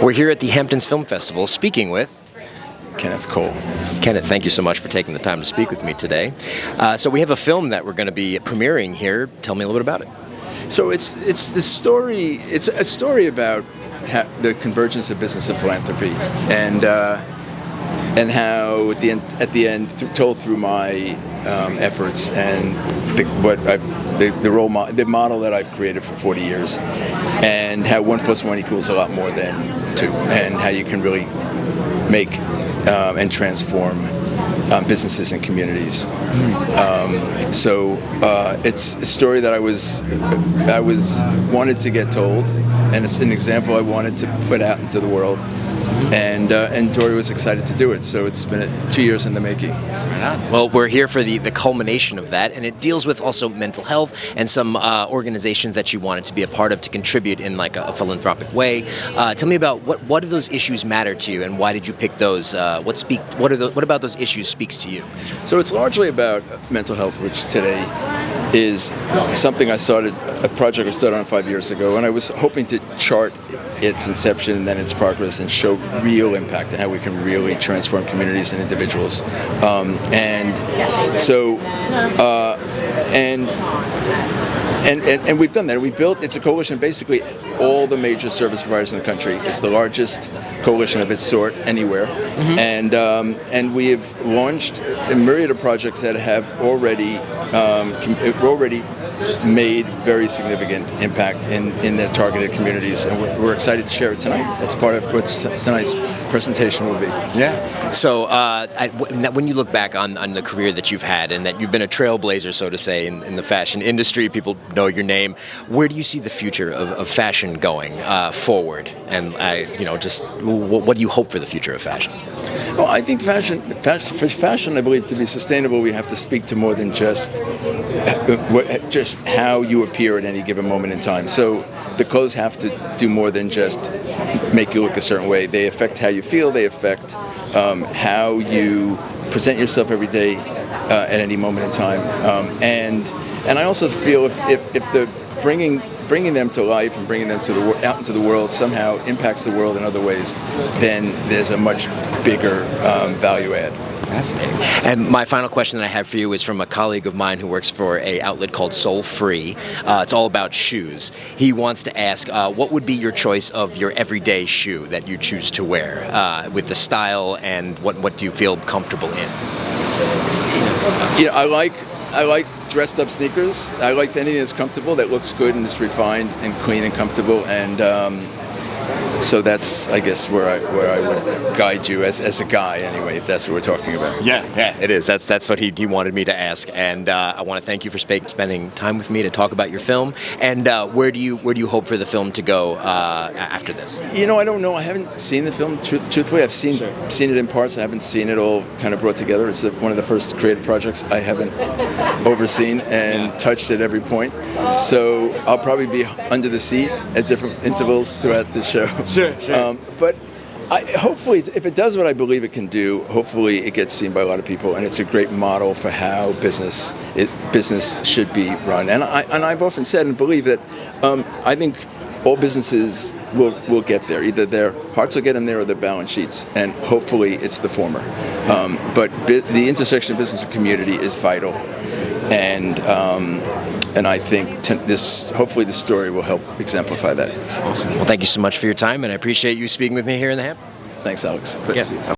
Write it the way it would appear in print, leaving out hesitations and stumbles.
We're here at the Hamptons Film Festival speaking with Kenneth Cole. Kenneth, thank you so much for taking the time to speak with me today. So we have a film that we're going to be premiering here. Tell me a little bit about it. So it's the story. It's a story about the convergence of business and philanthropy, and how at the end, told through my efforts and the model that I've created for 40 years, and how 1 + 1 equals a lot more than 2, and how you can really make and transform businesses and communities. So it's a story that I was wanted to get told, and it's an example I wanted to put out into the world. And Dori was excited to do it, so it's been 2 years in the making. Right on. Well, we're here for the culmination of that, and it deals with also mental health and some organizations that you wanted to be a part of to contribute in like a philanthropic way. Tell me about what do those issues matter to you, and why did you pick those? What about those issues speaks to you? So it's largely about mental health, which today is something a project I started on 5 years ago, and I was hoping to chart its inception and then its progress and show real impact and how we can really transform communities and individuals. And we've done that. It's a coalition of basically all the major service providers in the country. It's the largest coalition of its sort anywhere. And we have launched a myriad of projects that have already made very significant impact in their targeted communities, and we're excited to share it tonight. That's part of what tonight's presentation will be. Yeah. So when you look back on the career that you've had, and that you've been a trailblazer, so to say, in the fashion industry, people know your name. Where do you see the future of fashion going forward? And just what do you hope for the future of fashion? Well, I think for fashion, I believe, to be sustainable, we have to speak to more than just how you appear at any given moment in time. So the clothes have to do more than just make you look a certain way. They affect how you feel. They affect how you present yourself every day at any moment in time. And I also feel if the bringing them to life and bringing them out into the world somehow impacts the world in other ways, then there's a much bigger value add. Fascinating. And my final question that I have for you is from a colleague of mine who works for an outlet called Soul Free. It's all about shoes. He wants to ask, what would be your choice of your everyday shoe that you choose to wear, with the style, and what do you feel comfortable in? I like dressed up sneakers. I like anything that's comfortable, that looks good and is refined and clean and comfortable. And so that's, I guess, where I would guide you as a guy, anyway, if that's what we're talking about. Yeah, it is. That's what he wanted me to ask. And I want to thank you for spending time with me to talk about your film. And where do you hope for the film to go after this? I don't know. I haven't seen the film. Truthfully, I've seen it in parts. I haven't seen it all kind of brought together. It's one of the first creative projects I haven't overseen and touched at every point. So I'll probably be under the seat at different intervals throughout the show. Sure. But hopefully, if it does what I believe it can do, hopefully it gets seen by a lot of people, and it's a great model for how business should be run. And I've often said and believe that I think all businesses will get there. Either their hearts will get them there, or their balance sheets, and hopefully it's the former. But the intersection of business and community is vital, and I think hopefully this story will help exemplify that. Awesome. Well, thank you so much for your time, and I appreciate you speaking with me here in the Hamptons. Thanks, Alex. Yeah.